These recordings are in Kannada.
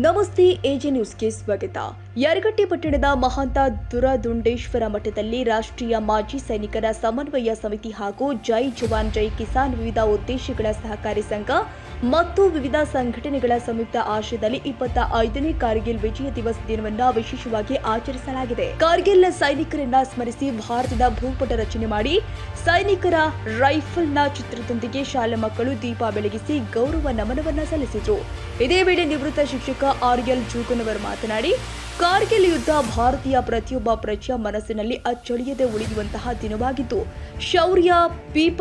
ನಮಸ್ತೆ, ಎಜೆ ನ್ಯೂಸ್ಗೆ ಸ್ವಾಗತ. ಯರಗಟ್ಟಿ ಪಟ್ಟಣದ ಮಹಾಂತ ದುರದುಂಡೇಶ್ವರ ಮಠದಲ್ಲಿ ರಾಷ್ಟ್ರೀಯ ಮಾಜಿ ಸೈನಿಕರ ಸಮನ್ವಯ ಸಮಿತಿ ಹಾಗೂ ಜೈ ಜವಾನ್ ಜೈ ಕಿಸಾನ್ ವಿವಿಧ ಉದ್ದೇಶಗಳ ಸಹಕಾರಿ ಸಂಘ ಮತ್ತು ವಿವಿಧ ಸಂಘಟನೆಗಳ ಸಂಯುಕ್ತ ಆಶ್ರಯದಲ್ಲಿ 25ನೇ ಕಾರ್ಗಿಲ್ ವಿಜಯ ದಿವಸ್ ದಿನವನ್ನು ವಿಶೇಷವಾಗಿ ಆಚರಿಸಲಾಗಿದೆ. ಕಾರ್ಗಿಲ್ ಸೈನಿಕರನ್ನ ಸ್ಮರಿಸಿ ಭಾರತದ ಭೂಪಟ ರಚನೆ ಮಾಡಿ ಸೈನಿಕರ ರೈಫಲ್ನ ಚಿತ್ರದೊಂದಿಗೆ ಶಾಲಾ ಮಕ್ಕಳು ದೀಪ ಬೆಳಗಿಸಿ ಗೌರವ ನಮನವನ್ನ ಸಲ್ಲಿಸಿದರು. ಇದೇ ವೇಳೆ ನಿವೃತ್ತ ಶಿಕ್ಷಕ ಆರ್ಎಲ್ ಜೂಗನವರು ಮಾತನಾಡಿ, ಕಾರ್ಗಿಲ್ ಯುದ್ಧ ಭಾರತೀಯ ಪ್ರತಿಯೊಬ್ಬ ಪ್ರಜೆಯ ಮನಸ್ಸಿನಲ್ಲಿ ಅಚ್ಚಳಿಯದೆ ಉಳಿಯುವಂತಹ ದಿನವಾಗಿದ್ದು, ಶೌರ್ಯ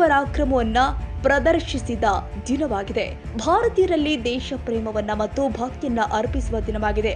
ಪರಾಕ್ರಮವನ್ನ ಪ್ರದರ್ಶಿಸಿದ ದಿನವಾಗಿದೆ. ಭಾರತೀಯರಲ್ಲಿ ದೇಶ ಪ್ರೇಮವನ್ನ ಮತ್ತು ಭಕ್ತಿಯನ್ನ ಅರ್ಪಿಸುವ ದಿನವಾಗಿದೆ.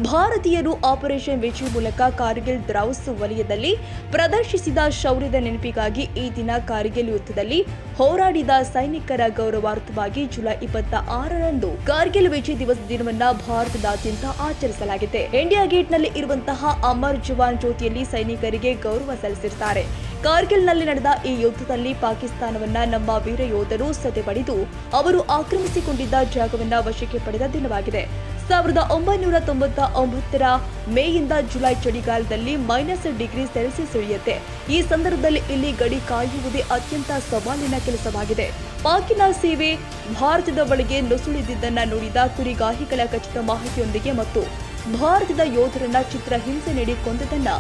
ಭಾರತೀಯರು ಆಪರೇಷನ್ ವಿಜಯ್ ಮೂಲಕ ಕಾರ್ಗಿಲ್ ದ್ರೌಸ್ ವಲಯದಲ್ಲಿ ಪ್ರದರ್ಶಿಸಿದ ಶೌರ್ಯದ ನೆನಪಿಗಾಗಿ ಈ ದಿನ ಕಾರ್ಗಿಲ್ ಯುದ್ಧದಲ್ಲಿ ಹೋರಾಡಿದ ಸೈನಿಕರ ಗೌರವಾರ್ಥವಾಗಿ ಜುಲೈ 26ರಂದು ಕಾರ್ಗಿಲ್ ವಿಜಯ್ ದಿವಸ್ ದಿನವನ್ನ ಭಾರತದಾದ್ಯಂತ ಆಚರಿಸಲಾಗಿದೆ. ಇಂಡಿಯಾ ಗೇಟ್ನಲ್ಲಿ ಇರುವಂತಹ ಅಮರ್ ಜವಾನ್ ಜ್ಯೋತಿಯಲ್ಲಿ ಸೈನಿಕರಿಗೆ ಗೌರವ ಸಲ್ಲಿಸಿರುತ್ತಾರೆ. ಕಾರ್ಗಿಲ್ನಲ್ಲಿ ನಡೆದ ಈ ಯುದ್ಧದಲ್ಲಿ ಪಾಕಿಸ್ತಾನವನ್ನ ನಮ್ಮ ವೀರ ಯೋಧರು ಸದೆಬಡಿದು ಅವರು ಆಕ್ರಮಿಸಿಕೊಂಡಿದ್ದ ಜಾಗವನ್ನ ವಶಕ್ಕೆ ಪಡೆದ ದಿನವಾಗಿದೆ. 1999ರ ಮೇಯಿಂದ ಜುಲೈ ಚಳಿಗಾಲದಲ್ಲಿ -°C ಇಳಿಯುತ್ತೆ. ಈ ಸಂದರ್ಭದಲ್ಲಿ ಇಲ್ಲಿ ಗಡಿ ಕಾಯುವುದೇ ಅತ್ಯಂತ ಸವಾಲಿನ ಕೆಲಸವಾಗಿದೆ. ಪಾಕಿನ ಸೇವೆ ಭಾರತದ ಬಳಿಗೆ ನುಸುಳಿದಿದ್ದನ್ನ ನೋಡಿದ ಕುರಿಗಾಹಿಗಳ ಖಚಿತ ಮಾಹಿತಿಯೊಂದಿಗೆ ಮತ್ತು ಭಾರತದ ಯೋಧರನ್ನ ಚಿತ್ರ ಹಿಂಸೆ ನೀಡಿ ಕೊಂದದನ್ನ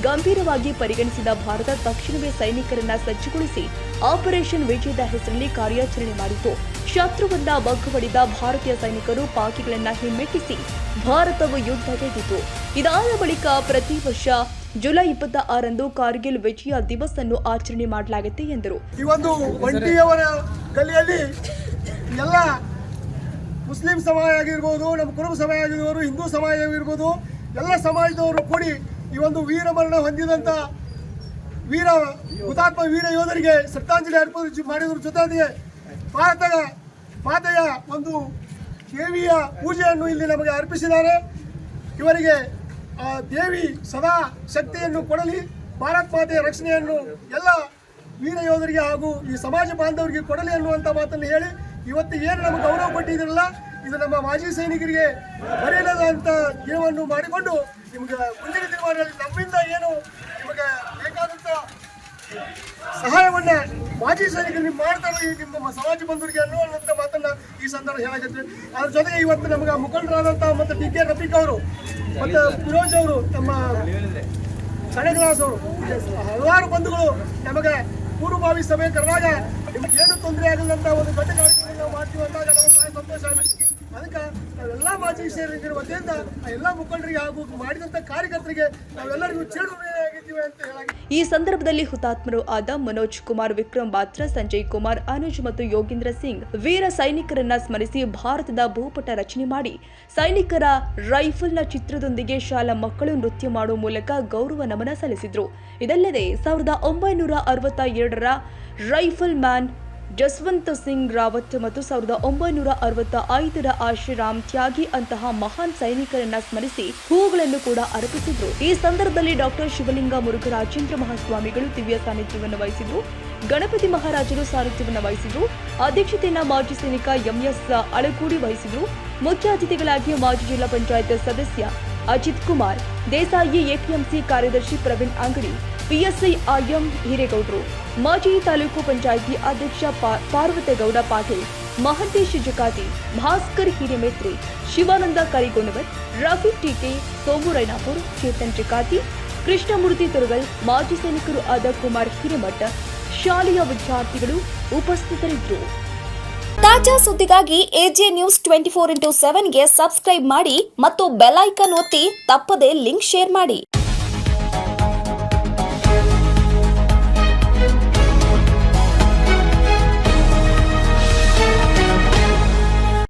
ಗಂಭೀರವಾಗಿ ಪರಿಗಣಿಸಿದ ಭಾರತ ತಕ್ಷಣವೇ ಸೈನಿಕರನ್ನ ಸಜ್ಜುಗೊಳಿಸಿ ಆಪರೇಷನ್ ವಿಜಯದ ಹೆಸರಲ್ಲಿ ಕಾರ್ಯಾಚರಣೆ ಮಾಡಿತು. ಶತ್ರುವನ್ನ ಬಗ್ಗುಬಡಿದ ಭಾರತೀಯ ಸೈನಿಕರು ಪಾಕಿಗಳನ್ನ ಹಿಮ್ಮೆಟ್ಟಿಸಿ ಭಾರತವು ಯುದ್ಧ ಗೆದ್ದಿತು. ಇದಾದ ಬಳಿಕ ಪ್ರತಿ ವರ್ಷ ಜುಲೈ 26ರಂದು ಕಾರ್ಗಿಲ್ ವಿಜಯ ದಿವಸ್ ಅನ್ನು ಆಚರಣೆ ಮಾಡಲಾಗುತ್ತೆ ಎಂದರು. ಈ ಒಂದು ಒಂಟಿಯವರ ಗಲಿಯಲ್ಲಿ ಎಲ್ಲ ಮುಸ್ಲಿಂ ಸಮಾಜ ಆಗಿರ್ಬೋದು, ನಮ್ಮ ಕುರುಬ ಸಮಾಜ ಆಗಿರ್ಬೋದು, ಹಿಂದೂ ಸಮಾಜ ಆಗಿರ್ಬೋದು, ಎಲ್ಲ ಸಮಾಜದವರು ಕೂಡಿ ಈ ಒಂದು ವೀರ ಮರಣ ಹೊಂದಿದಂಥ ಹುತಾತ್ಮ ವೀರ ಯೋಧರಿಗೆ ಶ್ರದ್ಧಾಂಜಲಿ ಅರ್ಪಣೆ ಮಾಡಿದ್ರ ಜೊತೆಗೆ ಮಾತೆಯ ಒಂದು ದೇವಿಯ ಪೂಜೆಯನ್ನು ಇಲ್ಲಿ ನಮಗೆ ಅರ್ಪಿಸಿದ್ದಾರೆ. ಇವರಿಗೆ ದೇವಿ ಸದಾ ಶಕ್ತಿಯನ್ನು ಕೊಡಲಿ, ಭಾರತ ಮಾತೆಯ ರಕ್ಷಣೆಯನ್ನು ಎಲ್ಲ ವೀರ ಯೋಧರಿಗೆ ಹಾಗೂ ಈ ಸಮಾಜ ಬಾಂಧವರಿಗೆ ಕೊಡಲಿ ಅನ್ನುವಂಥ ಮಾತನ್ನು ಹೇಳಿ, ಇವತ್ತು ಏನು ನಮಗೆ ಗೌರವ ಕೊಟ್ಟಿದ್ರಲ್ಲ, ಇದು ನಮ್ಮ ಮಾಜಿ ಸೈನಿಕರಿಗೆ ಬರೆಯಲಾದಂಥ ದಿನವನ್ನು ಮಾಡಿಕೊಂಡು ನಿಮಗೆ ಮುಂದಿನ ದಿನಮಾನಗಳಲ್ಲಿ ನಮ್ಮಿಂದ ಏನು ನಿಮಗೆ ಬೇಕಾದಂಥ ಸಹಾಯವನ್ನ ಮಾಜಿ ಸೈನಿಕರು ನೀವು ಮಾಡ್ತಾರೆ ನಿಮ್ಮ ಸಮಾಜ ಬಂಧುರಿಗೆ ಅನ್ನುವಂಥ ಮಾತನ್ನ ಈ ಸಂದರ್ಭ ಹೇಳಾಕತ್ತೀವಿ. ಅದ್ರ ಜೊತೆಗೆ ಇವತ್ತು ನಮಗೆ ಮುಖಂಡರಾದಂಥ ಮತ್ತು ಡಿ.ಕೆ. ರಫೀಕ್ ಅವರು ಮತ್ತು ಫಿರೋಜ್ ಅವರು, ನಮ್ಮ ಸಣೆಗ್ಲಾಸ್ ಅವರು, ಹಲವಾರು ಬಂಧುಗಳು ನಮಗೆ ಪೂರ್ವಭಾವಿ ಸಭೆ ಕರೆದಾಗ ನಿಮಗೆ ಏನು ತೊಂದರೆ ಆಗದಂತ ಒಂದು ದೊಡ್ಡ ಕಾರ್ಯಕ್ರಮ ನಾವು ಮಾಡ್ತೀವಿ ಅಂದಾಗ ನಮಗೆ ಬಹಳ ಸಂತೋಷ ಆಗುತ್ತೆ. ಅದಕ್ಕೆ ನಾವೆಲ್ಲ ಮಾಜಿ ಸೈನಿಕರ ವತಿಯಿಂದ ಎಲ್ಲ ಮುಖಂಡರಿಗೆ ಹಾಗೂ ಮಾಡಿದಂಥ ಕಾರ್ಯಕರ್ತರಿಗೆ ನಾವೆಲ್ಲರಿಗೂ ಆಗಿದ್ದೀವಿ ಅಂತ ಹೇಳಾಗಿದೆ. ಈ ಸಂದರ್ಭದಲ್ಲಿ ಹುತಾತ್ಮರು ಆದ ಮನೋಜ್ ಕುಮಾರ್, ವಿಕ್ರಮ್ ಬಾತ್ರಾ, ಸಂಜಯ್ ಕುಮಾರ್, ಅನುಜ್ ಮತ್ತು ಯೋಗೇಂದ್ರ ಸಿಂಗ್ ವೀರ ಸೈನಿಕರನ್ನ ಸ್ಮರಿಸಿ ಭಾರತದ ಭೂಪಟ ರಚನೆ ಮಾಡಿ ಸೈನಿಕರ ರೈಫಲ್ನ ಚಿತ್ರದೊಂದಿಗೆ ಶಾಲಾ ಮಕ್ಕಳು ನೃತ್ಯ ಮಾಡುವ ಮೂಲಕ ಗೌರವ ನಮನ ಸಲ್ಲಿಸಿದ್ರು. ಇದಲ್ಲದೆ 1962ರ ರೈಫಲ್ ಮ್ಯಾನ್ ಜಸ್ವಂತ್ ಸಿಂಗ್ ರಾವತ್ ಮತ್ತು 1965ರ ಆಶ್ರರಾಮ್ ತ್ಯಾಗಿ ಅಂತಹ ಮಹಾನ್ ಸೈನಿಕರನ್ನ ಸ್ಮರಿಸಿ ಹೂಗಳನ್ನು ಕೂಡ ಅರ್ಪಿಸಿದ್ರು. ಈ ಸಂದರ್ಭದಲ್ಲಿ ಡಾಕ್ಟರ್ ಶಿವಲಿಂಗ ಮುರುಘರಾಜೇಂದ್ರ ಮಹಾಸ್ವಾಮಿಗಳು ದಿವ್ಯ ಸಾನ್ನಿಧ್ಯವನ್ನು ವಹಿಸಿದ್ರು. ಗಣಪತಿ ಮಹಾರಾಜರು ಸಾನ್ನಿಧ್ಯವನ್ನು ವಹಿಸಿದ್ರು. ಅಧ್ಯಕ್ಷತೆಯನ್ನ ಮಾಜಿ ಸೈನಿಕ ಎಂಎಸ್ ಅಳಗೂಡಿ ವಹಿಸಿದ್ರು. ಮುಖ್ಯ ಅತಿಥಿಗಳಾಗಿ ಮಾಜಿ ಜಿಲ್ಲಾ ಪಂಚಾಯತ್ ಸದಸ್ಯ ಅಜಿತ್ ಕುಮಾರ್ ದೇಸಾಯಿ, ಎಪಿಎಂಸಿ ಕಾರ್ಯದರ್ಶಿ ಪ್ರವೀಣ್ ಅಂಗಡಿ, ಪಿಎಸ್ಐ ಐಎಂ ಹಿರೇಗೌಡರು, ಮಾಜಿ ತಾಲೂಕು ಪಂಚಾಯಿತಿ ಅಧ್ಯಕ್ಷ ಪಾರ್ವತೇಗೌಡ ಪಾಟೀಲ್, ಮಹಂತೇಶ್ ಜಕಾತಿ, ಭಾಸ್ಕರ್ ಹಿರೇಮೇತ್ರಿ, ಶಿವಾನಂದ ಕರಿಗೋನವರ್, ರಫಿ ಟಿಕೆ, ಸೋಮು ರೈನಾಪುರ್, ಚೇತನ್ ಜಕಾತಿ, ಕೃಷ್ಣಮೂರ್ತಿ ತುರುಗಲ್, ಮಾಜಿ ಸೈನಿಕರು ಆದ ಕುಮಾರ್ ಹಿರೇಮಠ, ಶಾಲೆಯ ವಿದ್ಯಾರ್ಥಿಗಳು ಉಪಸ್ಥಿತರಿದ್ದರು. ತಾಜಾ ಸುದ್ದಿಗಾಗಿ ಎಜೆ ನ್ಯೂಸ್ 24x7ಗೆ ಸಬ್ಸ್ಕ್ರೈಬ್ ಮಾಡಿ ಮತ್ತು ಬೆಲ್ ಐಕಾನ್ ಒತ್ತಿ ತಪ್ಪದೇ ಲಿಂಕ್ ಶೇರ್ ಮಾಡಿ.